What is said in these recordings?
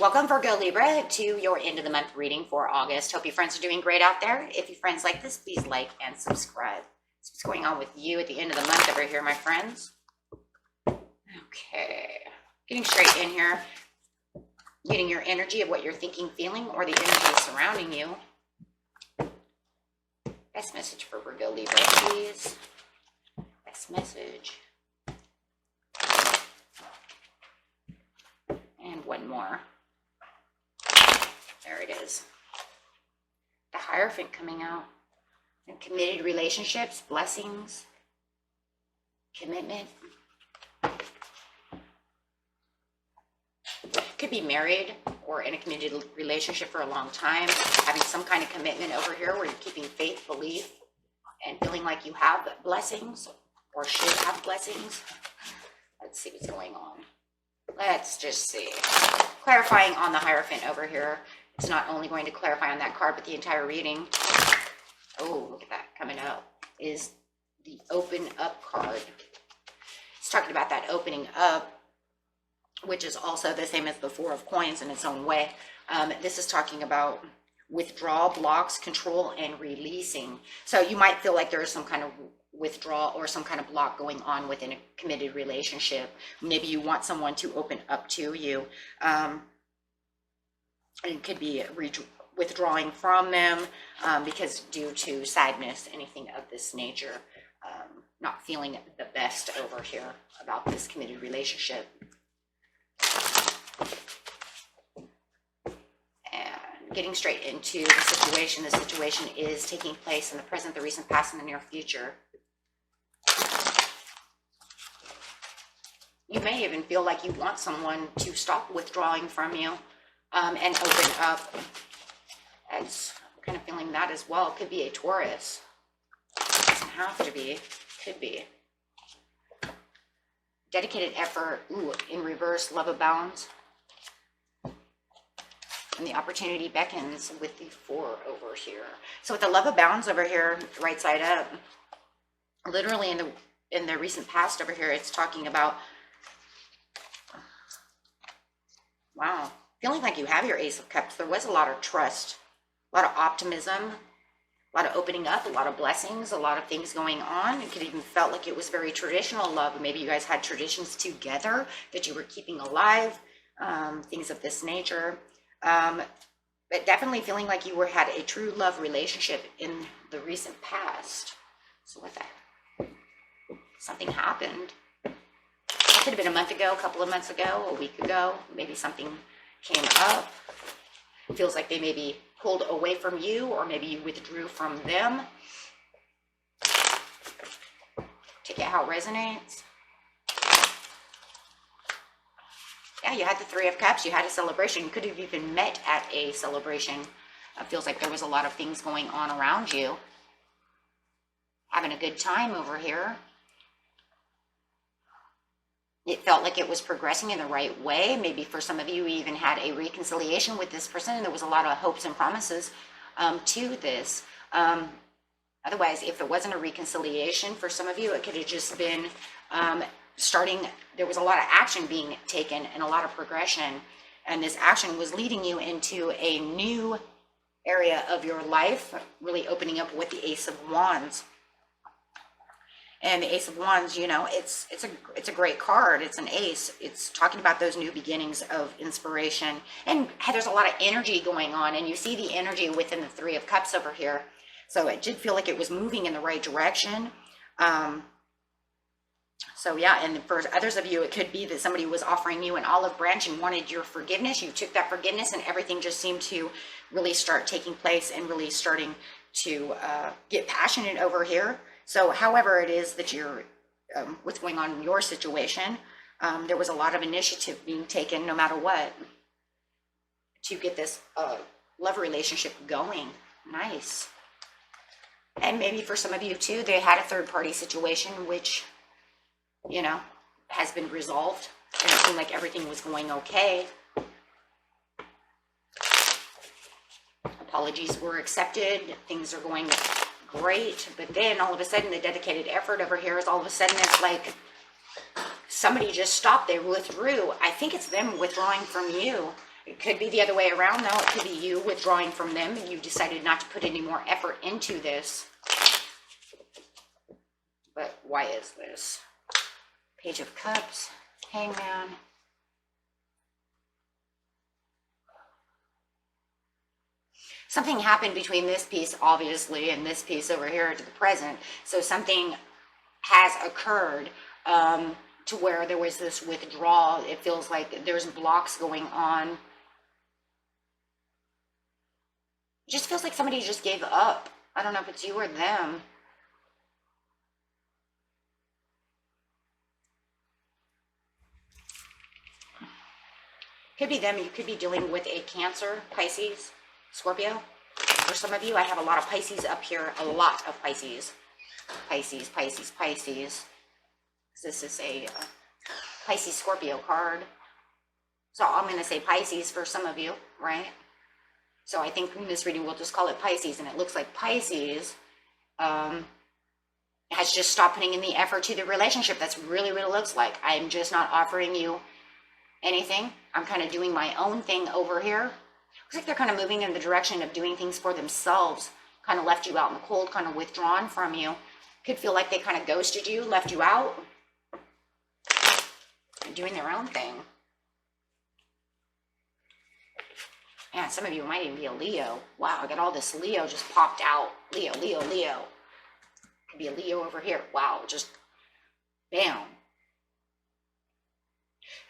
Welcome, Virgo Libra, to your end of the month reading for August. Hope your friends are doing great out there. If your friends like this, please like and subscribe. So what's going on with you at the end of the month over here, my friends? Okay, getting straight in here, getting your energy of what you're thinking, feeling, or the energy surrounding you. Best message for Virgo Libra, please. Best message. And one more. There it is. The Hierophant coming out. And committed relationships, blessings, commitment. Could be married or in a committed relationship for a long time, having some kind of commitment over here where you're keeping faith, belief, and feeling like you have blessings or should have blessings. Let's see what's going on. Let's just see. Clarifying on the Hierophant over here. It's not only going to clarify on that card, but the entire reading. Oh, look at that coming up. Is the Open Up card. It's talking about that opening up, which is also the same as the Four of Coins in its own way. This is talking about withdrawal, blocks, control, and releasing. So you might feel like there is some kind of withdrawal or some kind of block going on within a committed relationship. Maybe you want someone to open up to you. It could be withdrawing from them because due to sadness, anything of this nature, not feeling the best over here about this committed relationship. And getting straight into the situation is taking place in the present, the recent past, and the near future. You may even feel like you want someone to stop withdrawing from you and open up. I'm kind of feeling that as well. Could be a Taurus. Doesn't have to be. Could be. Dedicated effort. Ooh, in reverse, love abounds. And the opportunity beckons with the Four over here. So with the love abounds over here, right side up, literally in the recent past over here, it's talking about, wow, feeling like you have your Ace of Cups. There was a lot of trust, a lot of optimism, a lot of opening up, a lot of blessings, a lot of things going on. It could even felt like it was very traditional love. Maybe you guys had traditions together that you were keeping alive, things of this nature. But definitely feeling like you had a true love relationship in the recent past. So with that, something happened. It could have been a month ago, a couple of months ago, a week ago. Maybe something came up. It feels like they maybe pulled away from you, or maybe you withdrew from them. Take it how it resonates. Yeah, you had the Three of Cups. You had a celebration. You could have even met at a celebration. It feels like there was a lot of things going on around you. Having a good time over here. It felt like it was progressing in the right way. Maybe for some of you, you even had a reconciliation with this person, and there was a lot of hopes and promises to this. Otherwise, if it wasn't a reconciliation for some of you, it could have just been there was a lot of action being taken and a lot of progression, and this action was leading you into a new area of your life, really opening up with the Ace of Wands. And the Ace of Wands, you know, it's a great card. It's an ace. It's talking about those new beginnings of inspiration. And there's a lot of energy going on, and you see the energy within the Three of Cups over here. So it did feel like it was moving in the right direction. So yeah, and for others of you, it could be that somebody was offering you an olive branch and wanted your forgiveness. You took that forgiveness, and everything just seemed to really start taking place and really starting to get passionate over here. So however it is that you're, what's going on in your situation, there was a lot of initiative being taken no matter what to get this love relationship going. Nice. And maybe for some of you too, they had a third party situation, which, you know, has been resolved, and it seemed like everything was going okay. Apologies were accepted. Things are going great, but then all of a sudden the dedicated effort over here is all of a sudden it's like somebody just stopped. They withdrew. I think it's them withdrawing from you. It could be the other way around, though. It could be you withdrawing from them and you decided not to put any more effort into this. But why is this? Page of Cups, Hangman. Something happened between this piece, obviously, and this piece over here to the present. So something has occurred to where there was this withdrawal. It feels like there's blocks going on. It just feels like somebody just gave up. I don't know if it's you or them. Could be them. You could be dealing with a Cancer, Pisces, Scorpio. For some of you, I have a lot of Pisces up here. A lot of Pisces. Pisces, Pisces, Pisces. This is a Pisces Scorpio card. So I'm going to say Pisces for some of you, right? So I think in this reading, we'll just call it Pisces. And it looks like Pisces has just stopped putting in the effort to the relationship. That's really what it looks like. I'm just not offering you anything. I'm kind of doing my own thing over here. Looks like they're kind of moving in the direction of doing things for themselves. Kind of left you out in the cold, kind of withdrawn from you. Could feel like they kind of ghosted you, left you out. And doing their own thing. Yeah, some of you might even be a Leo. Wow, I got all this Leo just popped out. Leo, Leo, Leo. Could be a Leo over here. Wow, just bam.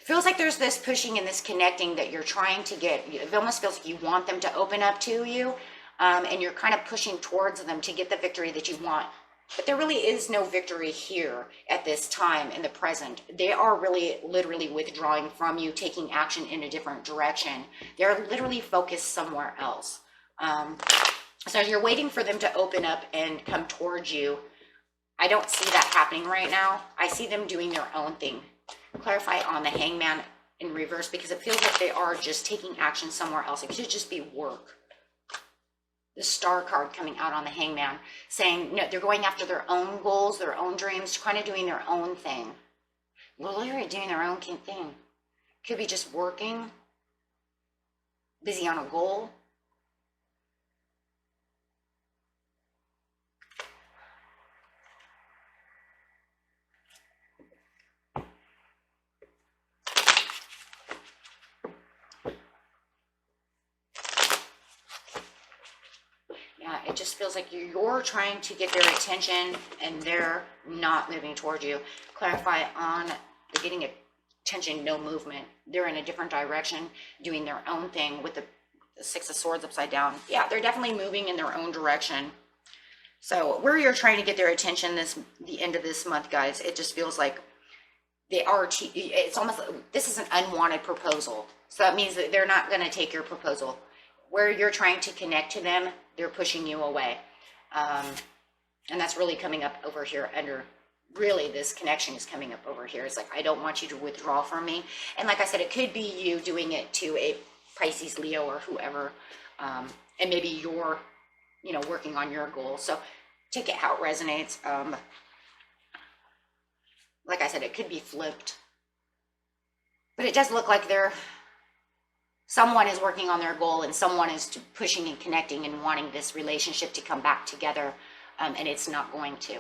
It feels like there's this pushing and this connecting that you're trying to get. It almost feels like you want them to open up to you, and you're kind of pushing towards them to get the victory that you want. But there really is no victory here at this time in the present. They are really literally withdrawing from you, taking action in a different direction. They're literally focused somewhere else. So you're waiting for them to open up and come towards you. I don't see that happening right now. I see them doing their own thing. Clarify on the Hangman in reverse, because it feels like they are just taking action somewhere else. It could just be work. The Star card coming out on the Hangman saying, no, they're going after their own goals, their own dreams, kind of doing their own thing. Literally doing their own thing. Could be just working, busy on a goal. It just feels like you're trying to get their attention and they're not moving towards you. Clarify on the getting attention, no movement. They're in a different direction, doing their own thing with the Six of Swords upside down. Yeah, they're definitely moving in their own direction. So where you're trying to get their attention the end of this month, guys, it just feels like they are, it's almost, this is an unwanted proposal. So that means that they're not going to take your proposal. Where you're trying to connect to them, they're pushing you away. And that's really coming up over here under, really this connection is coming up over here. It's like, I don't want you to withdraw from me. And like I said, it could be you doing it to a Pisces, Leo, or whoever. And maybe you're, working on your goal. So take it how it resonates. Like I said, it could be flipped. But it does look like someone is working on their goal and someone is pushing and connecting and wanting this relationship to come back together, and it's not going to.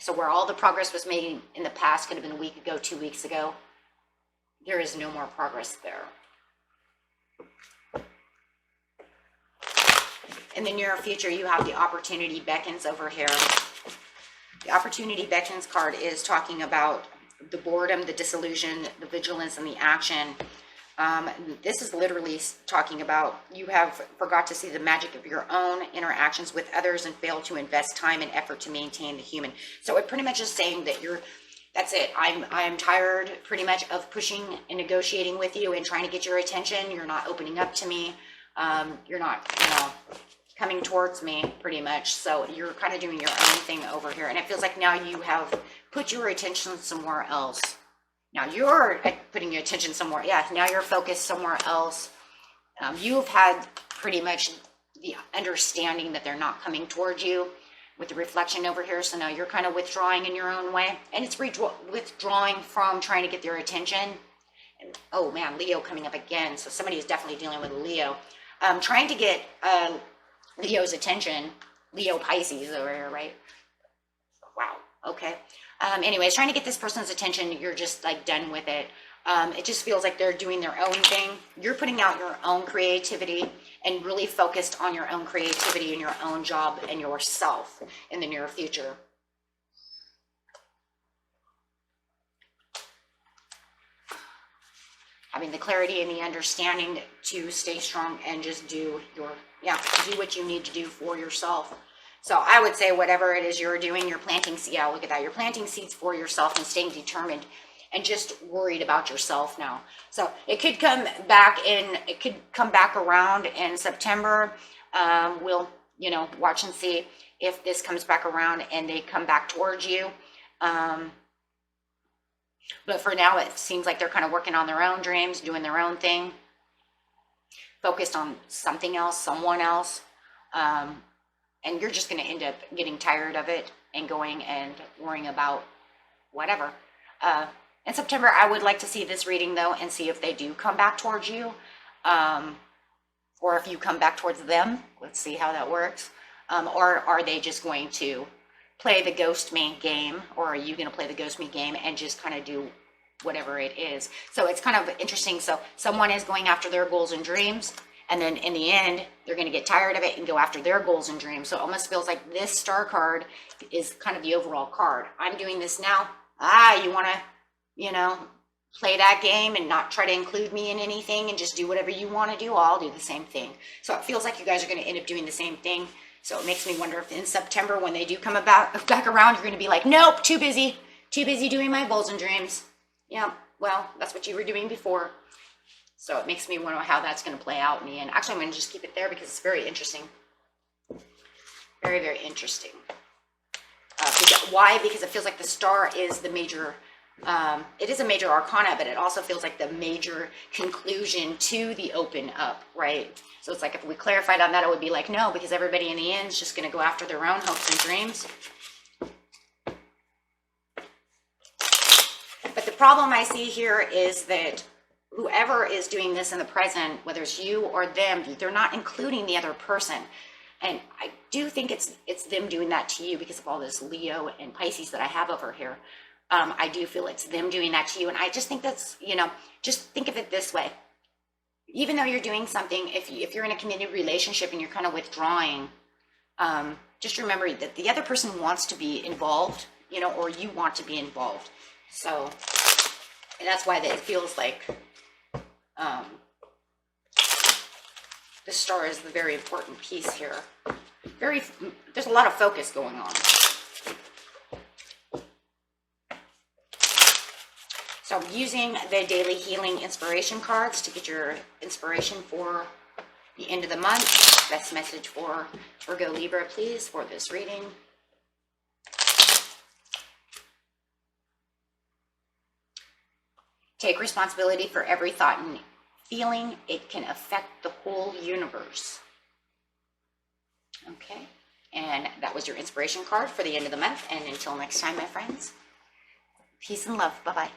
So where all the progress was made in the past, could have been a week ago, 2 weeks ago, there is no more progress there. In the near future, you have the Opportunity Beckons over here. The Opportunity Beckons card is talking about the boredom, the disillusion, the vigilance, and the action. This is literally talking about you have forgot to see the magic of your own interactions with others and failed to invest time and effort to maintain the human. So it pretty much is saying that that's it. I'm tired pretty much of pushing and negotiating with you and trying to get your attention. You're not opening up to me. You're not, coming towards me pretty much. So you're kind of doing your own thing over here. And it feels like now you have put your attention somewhere else. Now you're putting your attention somewhere. Yeah, now you're focused somewhere else. You've had pretty much the understanding that they're not coming towards you with the reflection over here. So now you're kind of withdrawing in your own way. And it's withdrawing from trying to get their attention. And oh man, Leo coming up again. So somebody is definitely dealing with a Leo. Trying to get Leo's attention. Leo Pisces over here, right? Wow. Okay. Anyways, trying to get this person's attention. You're just like done with it. It just feels like they're doing their own thing. You're putting out your own creativity and really focused on your own creativity and your own job and yourself in the near future. Having the clarity and the understanding to stay strong and just do your, do what you need to do for yourself. So I would say whatever it is you're doing, you're planting, look at that. You're planting seeds for yourself and staying determined and just worried about yourself now. So it could come back around in September. We'll, watch and see if this comes back around and they come back towards you. But for now, it seems like they're kind of working on their own dreams, doing their own thing, focused on something else, someone else. And you're just going to end up getting tired of it and going and worrying about whatever. In September, I would like to see this reading, though, and see if they do come back towards you. Or if you come back towards them. Let's see how that works. Or are they just going to play the ghost me game, or are you going to play the ghost me game and just kind of do whatever it is? So it's kind of interesting. So someone is going after their goals and dreams, and then in the end, they're going to get tired of it and go after their goals and dreams. So it almost feels like this star card is kind of the overall card. I'm doing this now. You want to, play that game and not try to include me in anything and just do whatever you want to do. I'll do the same thing. So it feels like you guys are going to end up doing the same thing. So it makes me wonder if in September, when they do come back around, you're going to be like, nope, too busy doing my goals and dreams. Yeah, well, that's what you were doing before. So it makes me wonder how that's going to play out in the end. Actually, I'm going to just keep it there because it's very interesting. Very, very interesting. Why? Because it feels like the star is the major, it is a major arcana, but it also feels like the major conclusion to the open up, right? So it's like if we clarified on that, it would be like, no, because everybody in the end is just going to go after their own hopes and dreams. But the problem I see here is that whoever is doing this in the present, whether it's you or them, they're not including the other person. And I do think it's them doing that to you because of all this Leo and Pisces that I have over here. I do feel it's them doing that to you. And I just think that's, just think of it this way. Even though you're doing something, if you're in a committed relationship and you're kind of withdrawing, just remember that the other person wants to be involved, or you want to be involved. So, and that's why it feels like the star is the very important piece here. There's a lot of focus going on. So I'm using the daily healing inspiration cards to get your inspiration for the end of the month. Best message for Virgo Libra, please, for this reading. Take responsibility for every thought and feeling. It can affect the whole universe. Okay, and that was your inspiration card for the end of the month. And until next time, my friends, peace and love. Bye-bye.